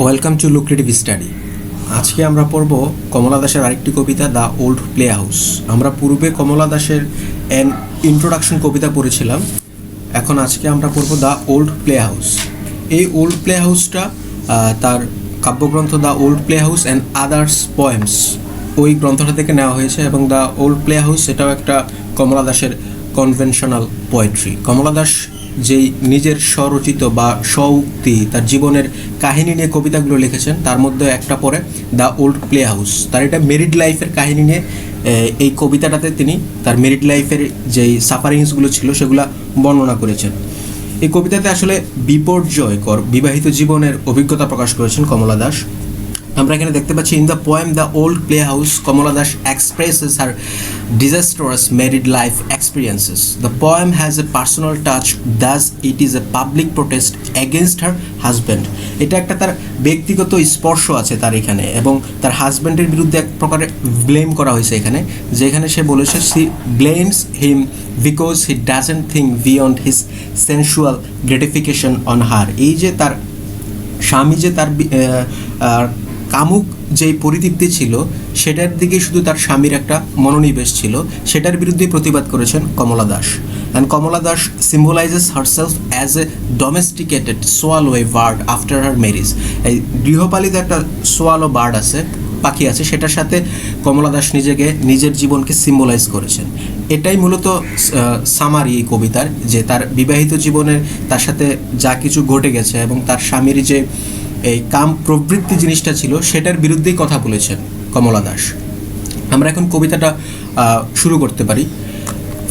Welcome to lucrative study. আজকে আমরা পড়ব কমলা দাসের আরেকটি কবিতা দ্য ওল্ড প্লে হাউস। আমরা পূর্বে কমলা দাসের অ্যান ইন্ট্রোডাকশন কবিতা পড়েছিলাম, এখন আজকে আমরা পড়ব দ্য ওল্ড প্লে হাউস। এই ওল্ড প্লে হাউসটা তার কাব্যগ্রন্থ the old play house and others poems ওই গ্রন্থটা থেকে নেওয়া হয়েছে, এবং দ্য ওল্ড প্লে হাউস এটাও একটা কমলা দাসের কনভেনশনাল পোয়েট্রি। কমলা দাস যেই নিজের স্বরচিত বা স্বউক্তি তার জীবনের কাহিনী নিয়ে কবিতাগুলো লিখেছেন, তার মধ্যে একটা পড়ে দ্য ওল্ড প্লে হাউস। তার এটা মেরিড লাইফের কাহিনী নিয়ে এই কবিতাটাতে তিনি তার মেরিড লাইফের যেই সাফারিংসগুলো ছিল সেগুলো বর্ণনা করেছেন। এই কবিতাতে আসলে বিপর্যয়কর বিবাহিত জীবনের অভিজ্ঞতা প্রকাশ করেছেন কমলা দাস। আমরা এখানে দেখতে পাচ্ছি, in the poem the old play house Kamala Das expresses her disastrous married life experiences. The poem has a personal touch, thus it is a public protest against her husband. এটা একটা তার ব্যক্তিগত স্পর্শ আছে তার এখানে, এবং তার হাজব্যান্ডের বিরুদ্ধে এক প্রকারের ব্লেম করা হয়েছে এখানে, যেখানে সে বলেছে she blames him because he doesn't think beyond his sensual gratification on her. এই যে তার স্বামী যে তার কামুক যেই পরিতৃপ্তি ছিল সেটার দিকে শুধু তার স্বামীর একটা মনোনিবেশ ছিল, সেটার বিরুদ্ধে প্রতিবাদ করেছেন Kamala Das. And Kamala Das symbolizes herself as a domesticated swallow a bird after her marriage. এই গৃহপালিত একটা সোয়ালো বার্ড আছে, পাখি আছে, সেটার সাথে কমলা দাস নিজেকে নিজের জীবনকে সিম্বলাইজ করেছেন। এটাই মূলত সামারি এই কবিতার, যে তার বিবাহিত জীবনের তার সাথে যা কিছু ঘটে গেছে এবং তার স্বামীর যে এই কাম প্রবৃত্তি জিনিসটা ছিল সেটার বিরুদ্ধেই কথা বলেছেন কমলা দাস। আমরা এখন কবিতাটা শুরু করতে পারি।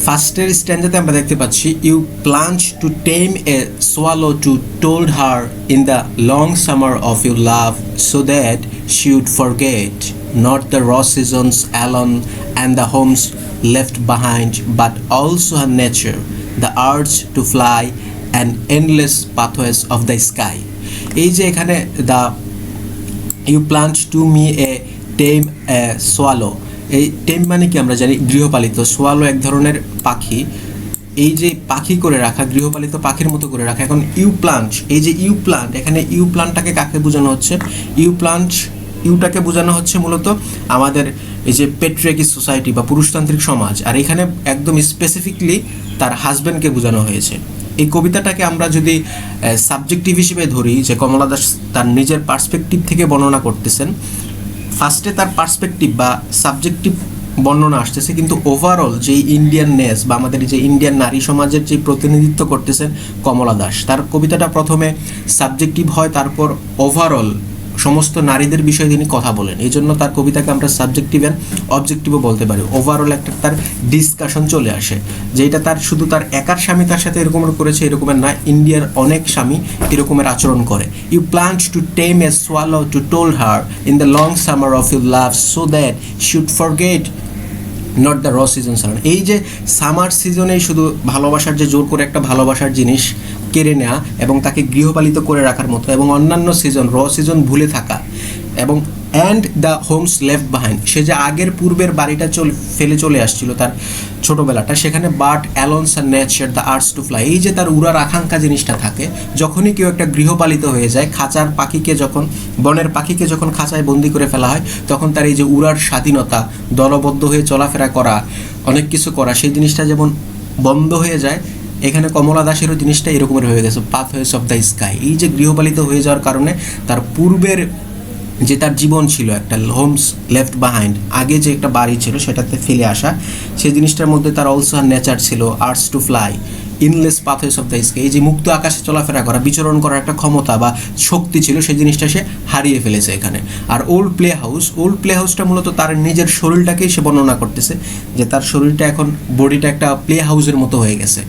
ফার্স্টের স্ট্যান্ডাতে আমরা দেখতে পাচ্ছি, you plunge to tame a swallow to told her in the long summer of your love so that she would forget not the raw seasons alone and the homes left behind but also her nature the urge to fly and endless pathways of the sky. এই যে এখানে the you plant to me a tame swallow, এই টেম মানে কি আমরা জানি গৃহপালিত, সোয়ালো এক ধরনের পাখি। এই যে পাখি করে রাখা, গৃহপালিত পাখির মতো করে রাখা। এখন ইউ প্লান্ট, এই যে ইউ প্লান্ট, এখানে ইউ প্লান্টটাকে কাকে বোঝানো হচ্ছে? ইউ প্লান্ট, ইউটাকে বোঝানো হচ্ছে মূলত আমাদের এই যে পেট্রিয়ার্কি সোসাইটি বা পুরুষতান্ত্রিক সমাজ, আর এখানে একদম স্পেসিফিকলি তার হাজব্যান্ডকে বোঝানো হয়েছে। এই কবিতাটাকে আমরা যদি সাবজেক্টিভ হিসেবে ধরি, যে কমলা দাস তার নিজের পার্সপেক্টিভ থেকে বর্ণনা করতেছেন, ফার্স্টে তার পার্সপেক্টিভ বা সাবজেক্টিভ বর্ণনা আসতেছে, কিন্তু ওভারঅল যে ইন্ডিয়াননেস বা আমাদের যে ইন্ডিয়ান নারী সমাজের যে প্রতিনিধিত্ব করতেছেন কমলা দাস, তার কবিতাটা প্রথমে সাবজেক্টিভ হয়, তারপর ওভারঅল সমস্ত নারীদের বিষয়ে তিনি কথা বলেন। এই জন্য তার কবিতাকে আমরা সাবজেক্টিভ অ্যান্ড অবজেক্টিভও বলতে পারি। ওভারঅল একটা তার ডিসকাশন চলে আসে, যেটা তার শুধু তার একার স্বামী তার সাথে এরকমের করেছে এরকমের না, ইন্ডিয়ার অনেক স্বামী এরকমের আচরণ করে। You plant to tame a swallow to told her in the long summer of your love so that should forget not the raw season. এই যে সামার সিজনেই শুধু ভালোবাসার যে জোর করে একটা ভালোবাসার জিনিস কেড়ে নেওয়া এবং তাকে গৃহপালিত করে রাখার মতো, এবং অন্যান্য সিজন র সিজন ভুলে থাকা, এবং and the homes left behind, সে যে আগের পূর্বের বাড়িটা ফেলে চলে আসছিল তার ছোটোবেলাটা, সেখানে বাট অ্যালোনস আর nature the arts to fly. এই যে তার উড়ার আকাঙ্ক্ষা জিনিসটা থাকে, যখনই কেউ একটা গৃহপালিত হয়ে যায়, খাঁচার পাখিকে যখন, বনের পাখিকে যখন খাঁচায় বন্দি করে ফেলা হয়, তখন তার এই যে উড়ার স্বাধীনতা, দলবদ্ধ হয়ে চলাফেরা করা, অনেক কিছু করা, সেই জিনিসটা যেমন বন্ধ হয়ে যায়, এখানে কমলা দাসেরও জিনিসটা এরকমের হয়ে গেছে, পাথওয়েজ অফ দ্য স্কাই। এই যে গৃহপালিত হয়ে যাওয়ার কারণে তার পূর্বের যে তার জীবন ছিল, একটা হোমস লেফট বিহাইন্ড, আগে যে একটা বাড়ি ছিল সেটাতে ফেলে আসা, সেই জিনিসটার মধ্যে তার অলসো নেচার ছিল, arts to fly, ইনলেস pathways of the sky, এই যে মুক্ত আকাশে চলাফেরা করা, বিচরণ করার একটা ক্ষমতা বা শক্তি ছিল, সেই জিনিসটা সে হারিয়ে ফেলেছে এখানে। আর old play house, old play হাউসটা মূলত তার নিজের শরীরটাকেই সে বর্ণনা করতেছে, যে তার শরীরটা এখন, বডিটা একটা প্লে হাউসের মতো হয়ে গেছে,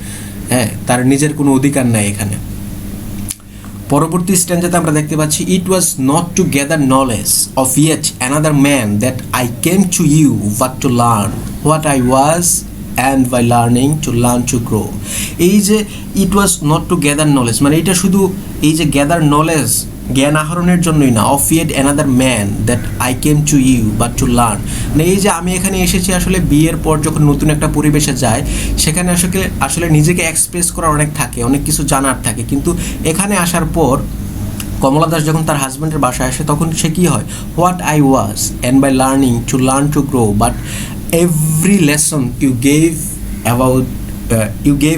হ্যাঁ, তার নিজের কোনো অধিকার নাই এখানে। পরবর্তী স্ট্যান্ডাতে আমরা দেখতে পাচ্ছি, it was not to gather knowledge of yet another man that I came to you but to learn what I was and by learning to learn to grow. এই যে it was not to gather knowledge, মানে এটা শুধু এই যে gather knowledge জ্ঞান আহরণের জন্যই না, of yet another man that I came to you but to learn, মানে এই যে আমি এখানে এসেছি আসলে বিয়ের পর যখন নতুন একটা পরিবেশে যায়, সেখানে আসলে নিজেকে এক্সপ্রেস করার অনেক থাকে, অনেক কিছু জানার থাকে, কিন্তু এখানে আসার পর কমলা দাস যখন তার হাজব্যান্ডের বাসায় আসে তখন সে কী হয়, what I was and by learn to grow but every lesson you gave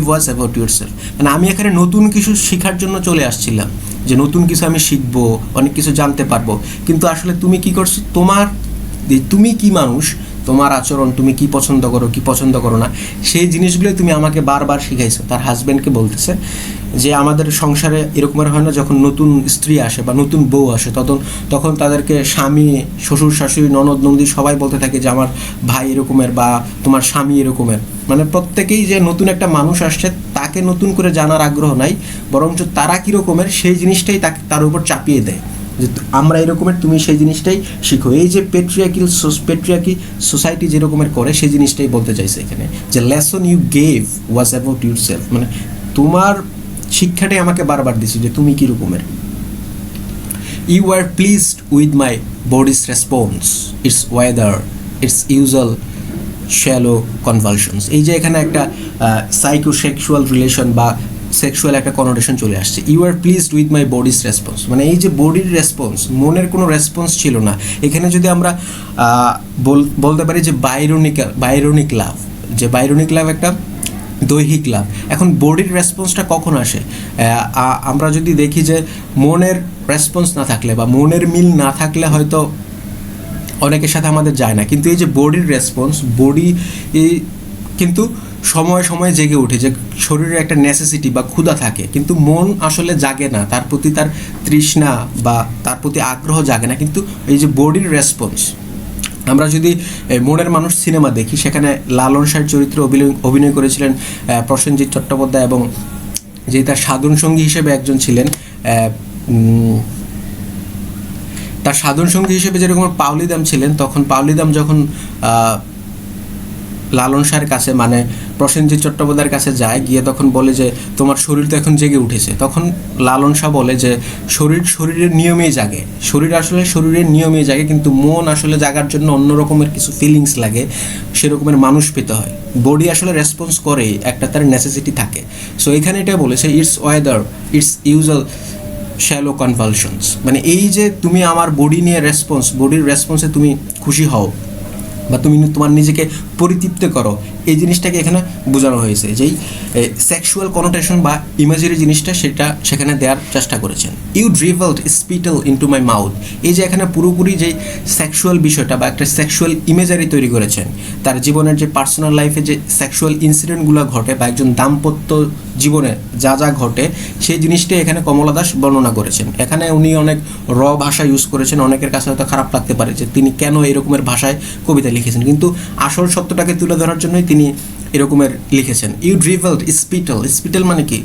was about your self. মানে আমি এখানে নতুন কিছু শেখার জন্য চলে আসছিলাম, যে নতুন কিছু আমি শিখবো, অনেক কিছু জানতে পারবো, কিন্তু আসলে তুমি কি করছো, তুমি কি মানুষ, তোমার আচরণ, তুমি কি পছন্দ করো কি পছন্দ করো না, সেই জিনিসগুলোই তুমি আমাকে বারবার শিখাইছো। তার হাজব্যান্ডকে বলতেছে যে আমাদের সংসারে এরকমের হয় না, যখন নতুন স্ত্রী আসে বা নতুন বউ আসে তখন তাদেরকে স্বামী, শ্বশুর শাশুড়ি, ননদ নন্দী সবাই বলতে থাকে যে আমার ভাই এরকমের বা তোমার স্বামী এরকমের। মানে প্রত্যেকেই যে নতুন একটা মানুষ আসছে তাকে নতুন করে জানার আগ্রহ নাই, বরঞ্চ তারা কীরকমের সেই জিনিসটাই তার উপর চাপিয়ে দেয় যে আমরা এরকমের, তুমি সেই জিনিসটাই শিখো। এই যে পেট্রিয়াকি সোসাইটি যেরকমের করে সেই জিনিসটাই বলতে চাইছে এখানে, যে lesson you gave was about your self, মানে তোমার শিক্ষাটাই আমাকে বারবার দিছি যে তুমি কীরকমের। You are pleased with my body's response, it's weather, it's usual shallow convulsions. এই যে এখানে একটা সাইকোসেক্সুয়াল রিলেশন বা সেক্সুয়াল একটা কনোটেশন চলে আসছে। You are pleased with my body's response, মানে এই যে বডির রেসপন্স, মনের কোনো রেসপন্স ছিল না এখানে। যদি আমরা বলতে পারি যে বাইরনিক লাভ, যে বাইরনিক লাভ একটা দৈহিক লাভ। এখন বডির রেসপন্সটা কখন আসে? আমরা যদি দেখি যে মনের রেসপন্স না থাকলে বা মনের মিল না থাকলে হয়তো অনেকের সাথে আমাদের যায় না, কিন্তু এই যে বডির রেসপন্স, বডি কিন্তু সময়ে সময়ে জেগে ওঠে, যে শরীরে একটা নেসেসিটি বা ক্ষুধা থাকে, কিন্তু মন আসলে জাগে না, তার প্রতি তার তৃষ্ণা বা তার প্রতি আগ্রহ জাগে না। কিন্তু এই যে বডির রেসপন্স, আমরা যদি মনের মানুষ সিনেমা দেখি, সেখানে লালন শাহের চরিত্রে অভিনয় করেছিলেন প্রসেনজিৎ চট্টোপাধ্যায়, এবং যে তার সাধন সঙ্গী হিসেবে একজন ছিলেন, তার সাধন সঙ্গী হিসেবে যেরকম পাওলিদাম ছিলেন, তখন পাওলিদাম যখন লালন শাহের কাছে মানে প্রসেনজিৎ চট্টোপাধ্যায়ের কাছে যায়, গিয়ে তখন বলে যে তোমার শরীর তো এখন জেগে উঠেছে, তখন লালন শাহ বলে যে শরীরের নিয়মেই জাগে, শরীর আসলে শরীরের নিয়মেই জাগে, কিন্তু মন আসলে জাগার জন্য অন্য রকমের কিছু ফিলিংস লাগে, সেরকমের মানুষ পেতে হয়। বডি আসলে রেসপন্স করে, একটা তার নেসেসিটি থাকে। সো এখানে এটা বলেছে it's weather, it's usual shallow convulsions, মানে এই যে তুমি আমার বডি নিয়ে বডির রেসপন্সে তুমি খুশি হও বা তুমি তোমার নিজেকে পরিতৃপ্ত করো, এই জিনিসটাকে এখানে বোঝানো হয়েছে। যেই সেক্সুয়াল কনোটেশন বা ইমেজারি জিনিসটা সেটা সেখানে দেওয়ার চেষ্টা করেছেন। ইউ ড্রিভেলড স্পিটল ইনটু মাই মাউথ, এই যে এখানে পুরোপুরি যেই সেক্সুয়াল বিষয়টা বা একটা সেক্সুয়াল ইমেজারি তৈরি করেছেন, তার জীবনের যে পার্সোনাল লাইফে যে সেক্সুয়াল ইনসিডেন্টগুলো ঘটে বা একজন দাম্পত্য জীবনে যা যা ঘটে, সেই জিনিসটাই এখানে কমলা দাস বর্ণনা করেছেন। এখানে উনি অনেক ভাষা ইউজ করেছেন, অনেকের কাছে হয়তো খারাপ লাগতে পারে যে তিনি কেন এরকমের ভাষায় কবিতা লিখেছেন, কিন্তু আসল সত্যটাকে তুলে ধরার জন্যই তিনি এরকমের লিখেছেন। ইউ ড্রিভেলড স্পিটল মানে কি?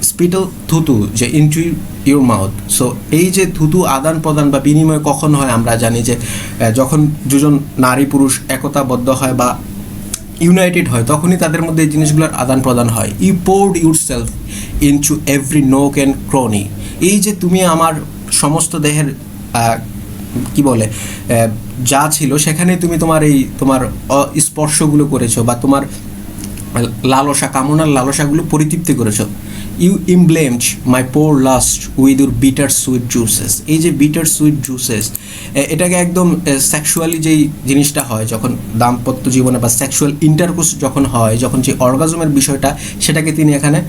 স্পিটল থুতু, যে ইনটু ইউর মাউথ। সো এই যে থুতু আদান প্রদান বা বিনিময় কখন হয় আমরা জানি, যে যখন দুজন নারী পুরুষ একতাবদ্ধ হয় বা ইউনাইটেড হয়, তখনই তাদের মধ্যে এই জিনিসগুলোর আদান প্রদান হয়। You poured your self into every nook and crony, এই যে তুমি আমার সমস্ত দেহের কি বলে যা ছিল সেখানে তুমি তোমার স্পর্শগুলো করেছো বা তোমার কামনার লালসাগুলো পরিতৃপ্তি করেছো। You emblemed my poor lust with your bitter sweet juices, এই যে বিটার সুইট জুসেস, এটাকে একদম সেক্সুয়ালি যেই জিনিসটা হয় যখন দাম্পত্য জীবনে বা সেক্সুয়াল ইন্টারকোর্স যখন হয়, যখন যে অর্গাজমের বিষয়টা, সেটাকে তিনি এখানে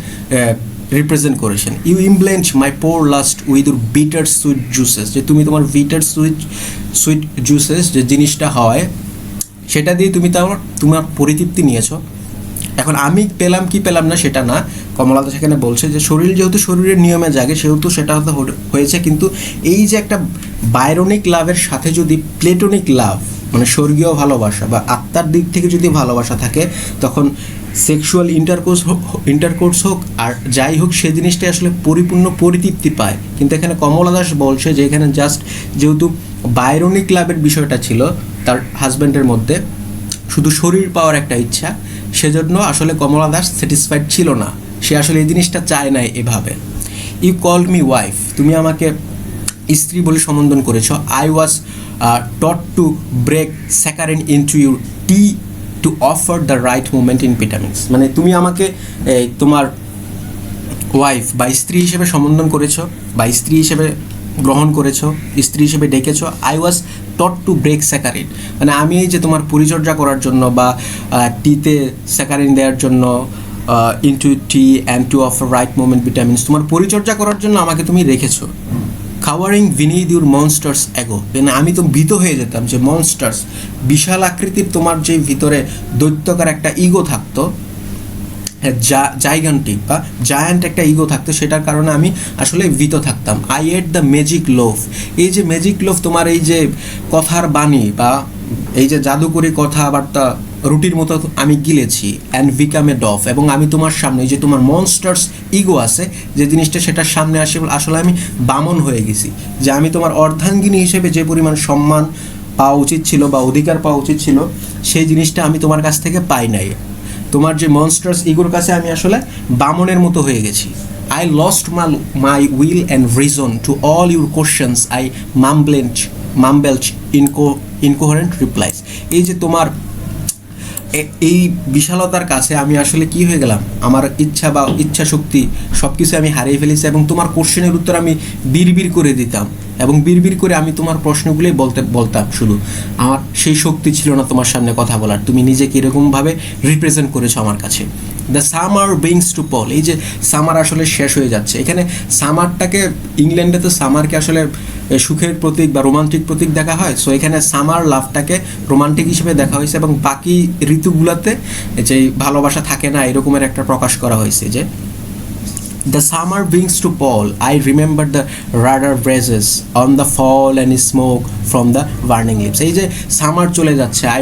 রিপ্রেজেন্ট করেছেন। You emblemed my poor lust with your bitter sweet juices, যে তুমি তোমার বিটার সুইট জুসেস যে জিনিসটা হয় সেটা দিয়ে তুমি তোমার পরিতৃপ্তি নিয়েছো। এখন আমি পেলাম কি পেলাম না সেটা না, কমলা দাস সেখানে বলছে যে শরীর যেহেতু শরীরের নিয়মে জাগে সেহেতু সেটা হয়তো হয়েছে, কিন্তু এই যে একটা বাইরনিক লাভের সাথে যদি প্লেটোনিক লাভ মানে স্বর্গীয় ভালোবাসা বা আত্মার দিক থেকে যদি ভালোবাসা থাকে, তখন সেক্সুয়াল ইন্টারকোর্স হোক আর যাই হোক সে জিনিসটাই আসলে পরিপূর্ণ পরিতৃপ্তি পায়। কিন্তু এখানে কমলা দাস বলছে যে এখানে জাস্ট যেহেতু বাইরনিক লাভের বিষয়টা ছিল তার হাজব্যান্ডের মধ্যে, শুধু শরীর পাওয়ার একটা ইচ্ছা, সেজন্য আসলে কমলা দাস স্যাটিসফাইড ছিল না, সে আসলে এই জিনিসটা চায় না এভাবে। ইউ কল্ড মি ওয়াইফ, তুমি আমাকে স্ত্রী বলে সম্বোধন করেছ। I was taught to break saccharin into your tea to offer the right movement in vitamins, মানে তুমি আমাকে তোমার ওয়াইফ বা স্ত্রী হিসেবে সম্বোধন করেছো বা স্ত্রী হিসেবে গ্রহণ করেছো, স্ত্রী হিসেবে ডেকেছো। I was taught to break saccharine, মানে আমি এই যে তোমার পরিচর্যা করার জন্য বা টিতে স্যাকারিন দেওয়ার জন্য, into tea and to of right moment vitamins, তোমার পরিচর্যা করার জন্য আমাকে তুমি রেখেছো। কাভারিং বিনিথ ইউর মনস্টার্স এগো, মানে আমি তো ভীত হয়ে যেতাম যে মনস্টার্স, বিশাল আকৃতির তোমার যে ভিতরে দৈত্যকার একটা ইগো থাকতো, জাইগান্টিক বা জায়ান্ট একটা ইগো থাকতো, সেটার কারণে আমি আসলে ভীত থাকতাম। আই এট দ্য ম্যাজিক লোভ, এই যে ম্যাজিক লোভ তোমার এই যে কথার বাণী বা এই যে জাদুকরী কথাবার্তা রুটির মতো আমি গিলেছি। অ্যান্ড বিকাম এ ডফ, এবং আমি তোমার সামনে যে তোমার মনস্টার্স ইগো আছে যে জিনিসটা, সেটার সামনে আসলে আমি বামন হয়ে গেছি, যে আমি তোমার অর্ধাঙ্গিনী হিসেবে যে পরিমাণ সম্মান পাওয়া উচিত ছিল বা অধিকার পাওয়া উচিত ছিল, সেই জিনিসটা আমি তোমার কাছ থেকে পাই নাই। তোমার যে মনস্টার্স ইগোর কাছে আমি আসলে বামনের মতো হয়ে গেছি। I lost my will and reason to all your questions, I mumbled incoherent replies. এই যে তোমার এই বিশালতার কাছে আমি আসলে কি হয়ে গেলাম, আমার ইচ্ছা বা ইচ্ছা শক্তি সব কিছু আমি হারিয়ে ফেলেছি, এবং তোমার কোশ্চেনের উত্তর আমি বিড়বিড় করে দিতাম, এবং বিড়বিড় করে আমি তোমার প্রশ্নগুলোই বলতাম শুধু। আমার সেই শক্তি ছিল না তোমার সামনে কথা বলার, তুমি নিজেকে এরকমভাবে রিপ্রেজেন্ট করেছো আমার কাছে। দ্য সামার বিংস টু পল, এই যে সামার আসলে শেষ হয়ে যাচ্ছে। এখানে সামারটাকে, ইংল্যান্ডে তো সামারকে আসলে সুখের প্রতীক বা রোমান্টিক প্রতীক দেখা হয়, সো এখানে সামার লাভটাকে রোমান্টিক হিসেবে দেখা হয়েছে, এবং বাকি ঋতুগুলোতে যে ভালোবাসা থাকে না এরকমের একটা প্রকাশ করা হয়েছে। যে the summer begins to pall, I remember the ruder breezes on the fall and smoke from the burning lips. এই যে সামার চলে যাচ্ছে, I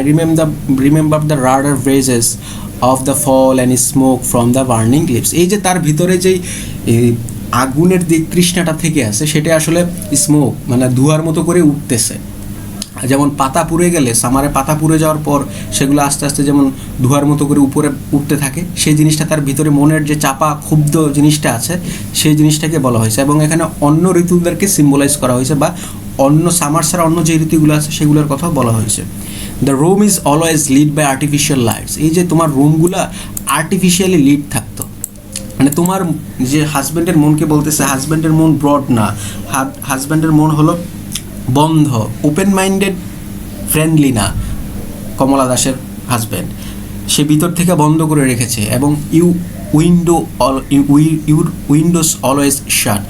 remember the ruder breezes of the fall and smoke from the burning lips. এই যে তার ভিতরে যেই আগুনের দিক তৃষ্ণাটা থেকে আছে, সেটা আসলে স্মোক মানে ধোঁয়ার মতো করে উঠতেছে। যেমন পাতা পুড়ে গেলে, সামারে পাতা পুড়ে যাওয়ার পর সেগুলো আস্তে আস্তে যেমন ধোঁয়ার মতো করে উপরে উঠতে থাকে, সেই জিনিসটা তার ভিতরে মনের যে চাপা ক্ষুব্ধ জিনিসটা আছে, সেই জিনিসটাকে বলা হয়েছে। এবং এখানে অন্য ঋতুদেরকে সিম্বলাইজ করা হয়েছে, বা অন্য সামার ছাড়া অন্য যে ঋতুগুলো আছে সেগুলোর কথাও বলা হয়েছে। The room is always lit by artificial lights, এই যে তোমার রুমগুলা আর্টিফিশিয়ালি লিড থাকতো, মানে তোমার যে হাজব্যান্ডের মনকে বলতেছে, হাজব্যান্ডের মন ব্রড না, হাজব্যান্ডের মন হলো বন্ধ, ওপেন মাইন্ডেড, ফ্রেন্ডলি না। কমলা দাসের হাজব্যান্ড সে ভিতর থেকে বন্ধ করে রেখেছে, এবং ইউর উইন্ডোজ অলওয়েজ শাট,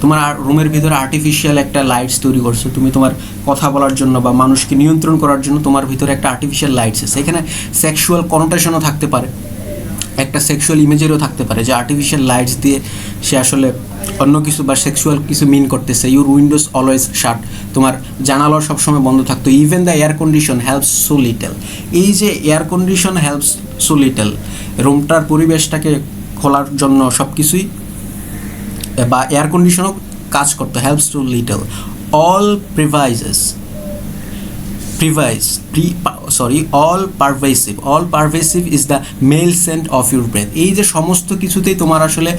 তোমার রুমের ভিতরে আর্টিফিশিয়াল একটা লাইটস তৈরি করছো তুমি তোমার কথা বলার জন্য বা মানুষকে নিয়ন্ত্রণ করার জন্য, তোমার ভিতরে একটা আর্টিফিশিয়াল লাইটস আছে। এখানে সেক্সুয়াল কনোটেশনও থাকতে পারে, একটা সেক্সুয়াল ইমেজেরও থাকতে পারে, যে আর্টিফিশিয়াল লাইটস দিয়ে সে আসলে অন্য কিছু বা সেক্সুয়াল কিছু মিন করতেছে। ইউর উইন্ডোজ অলওয়েজ শাট, তোমার জানালা সবসময় বন্ধ থাকতো। Even the air condition helps so little, এই যে air condition helps so little, রুমটার পরিবেশটাকে খোলার জন্য সব কিছুই, বা এয়ার কন্ডিশনও কাজ করতো, helps to little. All all pervasive is the male scent of your breath, এই যে সমস্ত কিছুতেই তোমার আসলে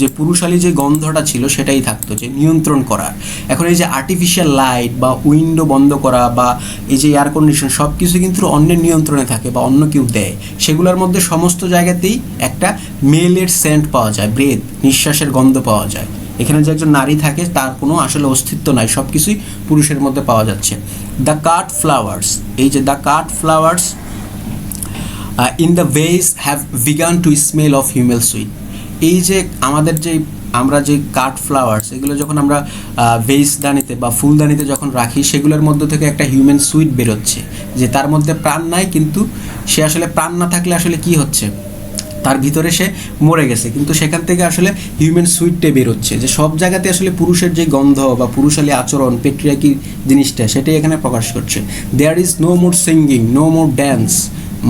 যে পুরুষালী যে গন্ধটা ছিল সেটাই থাকতো, যে নিয়ন্ত্রণ করা। এখন এই যে আর্টিফিশিয়াল লাইট বা উইন্ডো বন্ধ করা বা এই যে এয়ার কন্ডিশন, সব কিছু কিন্তু অন্যের নিয়ন্ত্রণে থাকে বা অন্য কেউ দেয়, সেগুলোর মধ্যে সমস্ত জায়গাতেই একটা মেলের সেন্ট পাওয়া যায়, ব্রেথ, নিঃশ্বাসের গন্ধ পাওয়া যায়। এখানে যে একজন নারী থাকে তার কোনো আসলে অস্তিত্ব নাই, সব কিছুই পুরুষের মধ্যে পাওয়া যাচ্ছে। দ্য কাট ফ্লাওয়ার্স, এই যে the cut flowers in the veg have began to smell of human sweet, এই যে আমাদের যে আমরা যে কাট ফ্লাওয়ার্স এগুলো যখন আমরা ভেজদানিতে বা ফুলদানিতে যখন রাখি, সেগুলোর মধ্য থেকে একটা হিউম্যান সুইট বেরোচ্ছে, যে তার মধ্যে প্রাণ নাই, কিন্তু সে আসলে প্রাণ না থাকলে আসলে কি হচ্ছে, তার ভিতরে সে মরে গেছে, কিন্তু সেখান থেকে আসলে হিউম্যান সুইটটা বেরোচ্ছে। যে সব জায়গাতে আসলে পুরুষের যে গন্ধ বা পুরুষালী আচরণ, পেট্রিয়ার্কি জিনিসটা, সেটাই এখানে প্রকাশ করছে। There is no more singing, no more dance,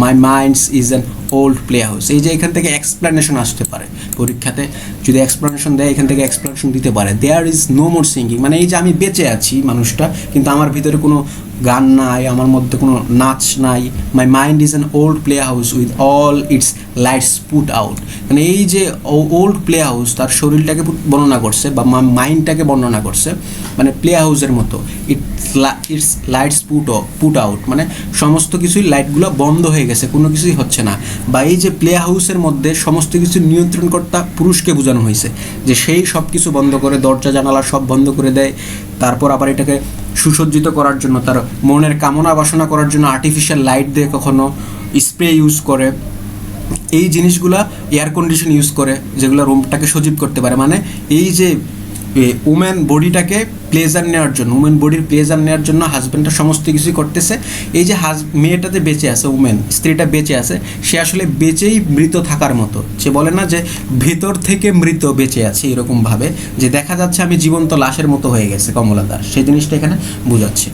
my minds is an old play house, এই যে এখান থেকে এক্সপ্লেনেশন আসতে পারে, পরীক্ষাতে যদি এক্সপ্লেনেশন দেয় এখান থেকে এক্সপ্লেনেশন দিতে পারে। There is no more singing, মানে এই যে আমি বেঁচে আছি মানুষটা, কিন্তু আমার ভিতরে কোনো গান নাই, আমার মধ্যে কোনো নাচ নাই। My mind is an old play house with all it's lights put out, মানে এই যে ওল্ড প্লে হাউস তার শরীরটাকে বর্ণনা করছে বা মাইন্ডটাকে বর্ণনা করছে, মানে প্লে হাউসের মতো। ইটস লাইটস পুট আউট, মানে সমস্ত কিছুই লাইটগুলো বন্ধ হয়ে গেছে, কোনো কিছুই হচ্ছে না। বা এই যে প্লে হাউসের মধ্যে সমস্ত কিছু নিয়ন্ত্রণকর্তা পুরুষকে বোঝানো হয়েছে, যে সেই সব কিছু বন্ধ করে, দরজা জানালা সব বন্ধ করে দেয়, তারপর আবার এটাকে সুসজ্জিত করার জন্য, তার মনের কামনা বাসনা করার জন্য আর্টিফিশিয়াল লাইট দিয়ে কখনো স্প্রে ইউজ করে, এই জিনিসগুলা এয়ার কন্ডিশন ইউজ করে, যেগুলো রুমটাকে সজীব করতে পারে। মানে এই যে উমেন বডিটাকে প্লেজার নেওয়ার জন্য, উমেন বডির প্লেজার নেওয়ার জন্য হাজব্যান্ডটা সমস্ত কিছুই করতেছে। এই যে মেয়েটাতে বেঁচে আছে, উমেন স্ত্রীটা বেঁচে আছে, সে আসলে বেঁচেই মৃত থাকার মতো। সে বলে না যে ভেতর থেকে মৃত বেঁচে আছে, এরকমভাবে যে দেখা যাচ্ছে আমি জীবন্ত লাশের মতো হয়ে গেছে কমলা দাস, সেই জিনিসটা এখানে বোঝাচ্ছে।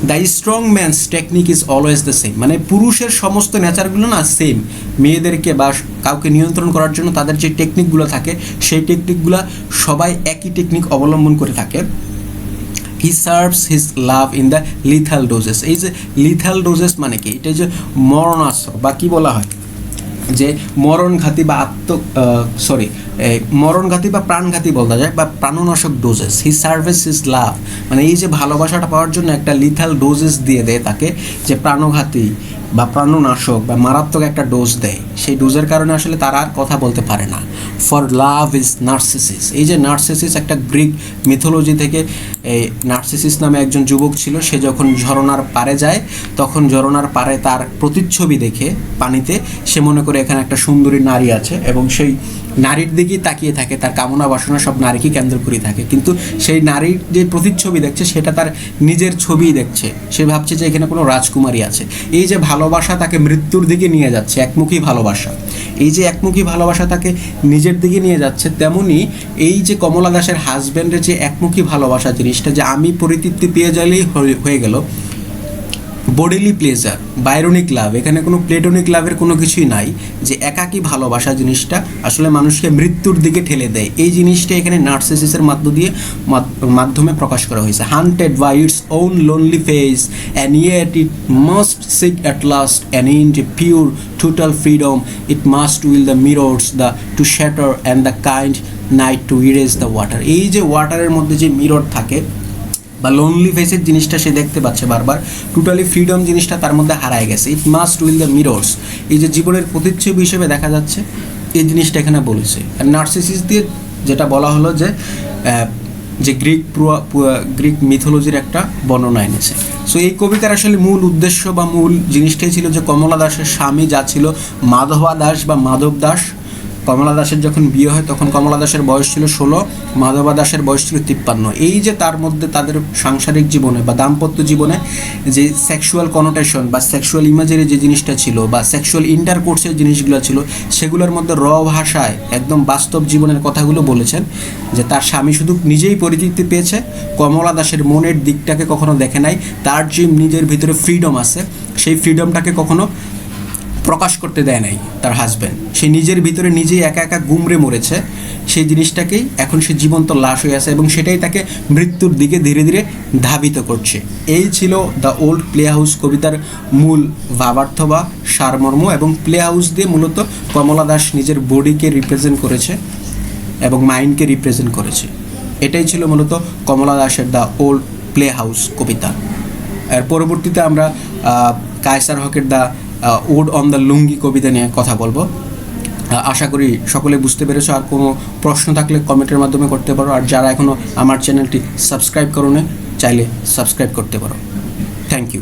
The strong man's technique is always the same, মানে পুরুষের সমস্ত নেচারগুলো না সেম, মেয়েদেরকে বা কাউকে নিয়ন্ত্রণ করার জন্য তাদের যে টেকনিকগুলো থাকে, সেই টেকনিকগুলো সবাই একই টেকনিক অবলম্বন করে থাকে। He serves his love in the lethal doses. এই যে লিথাল ডোজেস মানে কি, এটা যে মরণাস্ত্র বা কি বলা হয়, যে মরণঘাতী বা মরণঘাতী বা প্রাণঘাতী বলা যায়, বা প্রাণনাশক ডোজেস। হি সার্ভিস হিজ লাভ, মানে এই যে ভালোবাসাটা পাওয়ার জন্য একটা লিথাল ডোজেস দিয়ে দেয় তাকে, যে প্রাণঘাতী বা প্রাণনাশক বা মারাত্মক একটা ডোজ দেয়। সেই ডোজের কারণে আসলে তারা আর কথা বলতে পারে না। For love is narcissism. এই যে নার্সিসিস একটা গ্রিক মিথোলজি থেকে, এই নার্সিসিস নামে একজন যুবক ছিল, সে যখন ঝরনার পাড়ে যায়, তখন ঝরনার পাড়ে তার প্রতিচ্ছবি দেখে পানিতে, সে মনে করে এখানে একটা সুন্দরী নারী আছে, এবং সেই নারীর দিকেই তাকিয়ে থাকে, তার কামনা বাসনা সব নারীকে কেন্দ্র করে থাকে। কিন্তু সেই নারীর যে প্রতিচ্ছবি দেখছে সেটা তার নিজের ছবিই দেখছে, সে ভাবছে যে এখানে কোনো রাজকুমারী আছে। এই যে ভালোবাসা তাকে মৃত্যুর দিকে নিয়ে যাচ্ছে, একমুখী ভালোবাসা, এই যে একমুখী ভালোবাসা তাকে নিজের দিকে নিয়ে যাচ্ছে, তেমনি এই যে কমলা দাসের হাজব্যান্ডের যে একমুখী ভালোবাসা জিনিসটা, যে আমি পরিতৃপ্তি পেয়ে গেলেই হয়ে গেল, বডিলি প্লেজার, বায়রনিক লাভ, এখানে কোনো প্লেটোনিক লাভের কোনো কিছুই নাই, যে একাকী ভালোবাসা জিনিসটা আসলে মানুষকে মৃত্যুর দিকে ঠেলে দেয়। এই জিনিসটা এখানে নার্সিসিসের মাধ্যমে প্রকাশ করা হয়েছে। Haunted by its own lonely face and yet it must seek at last and in the pure total freedom it must will the mirrors the to shatter and the kind night to erase the water. এই যে ওয়াটারের মধ্যে যে mirror থাকে বা lonely ফেসের জিনিসটা সে দেখতে পাচ্ছে বারবার, টোটালি ফ্রিডম জিনিসটা তার মধ্যে হারায় গেছে। ইট মাস্ট উইল দ্য মিরর্স, এই যে জীবনের প্রতিচ্ছবি হিসেবে দেখা যাচ্ছে, এই জিনিসটা এখানে বলেছে। আর নার্সিসিস দিয়ে যেটা বলা হলো যে গ্রিক মিথোলজির একটা বর্ণনা এনেছে। সো এই কবিতার আসলে মূল উদ্দেশ্য বা মূল জিনিসটাই ছিল যে কমলা দাসের স্বামী যা ছিল মাধবা দাস বা মাধব দাস, কমলা দাসের যখন বিয়ে হয় তখন কমলা দাসের বয়স ছিল 16, মাধবা দাসের বয়স ছিল 53। এই যে তার মধ্যে তাদের সাংসারিক জীবনে বা দাম্পত্য জীবনে যে সেক্সুয়াল কনোটেশন বা সেক্সুয়াল ইমেজের যে জিনিসটা ছিল বা সেক্সুয়াল ইন্টারকোর্সের জিনিসগুলো ছিল, সেগুলোর মধ্যে ভাষায় একদম বাস্তব জীবনের কথাগুলো বলেছেন, যে তার স্বামী শুধু নিজেই পরিতৃপ্তি পেয়েছে, কমলা দাসের মনের দিকটাকে কখনো দেখে নাই, তার যে নিজের ভিতরে ফ্রিডম আছে সেই ফ্রিডমটাকে কখনো প্রকাশ করতে দেয় নাই তার হাজব্যান্ড। সে নিজের ভিতরে নিজেই একা একা গুমড়ে মরেছে, সেই জিনিসটাকেই এখন সে জীবন্ত লাশ হয়ে আছে, এবং সেটাই তাকে মৃত্যুর দিকে ধীরে ধীরে ধাবিত করছে। এই ছিল দ্য ওল্ড প্লে হাউস কবিতার মূল ভাবার্থ বা সারমর্ম, এবং প্লে হাউস দিয়ে মূলত কমলা দাস নিজের বডিকে রিপ্রেজেন্ট করেছে এবং মাইন্ডকে রিপ্রেজেন্ট করেছে। এটাই ছিল মূলত কমলা দাসের দ্য ওল্ড প্লে হাউস কবিতা। এর পরবর্তীতে আমরা কায়সার হকের দ্য ওড অন দ্য লুঙ্গি কবিতা নিয়ে কথা বলবো। আশা করি সকলে বুঝতে পেরেছো। আর কোনো প্রশ্ন থাকলে কমেন্টের মাধ্যমে করতে পারো, আর যারা এখনও আমার চ্যানেলটি সাবস্ক্রাইব করো না চাইলে সাবস্ক্রাইব করতে পারো। Thank you.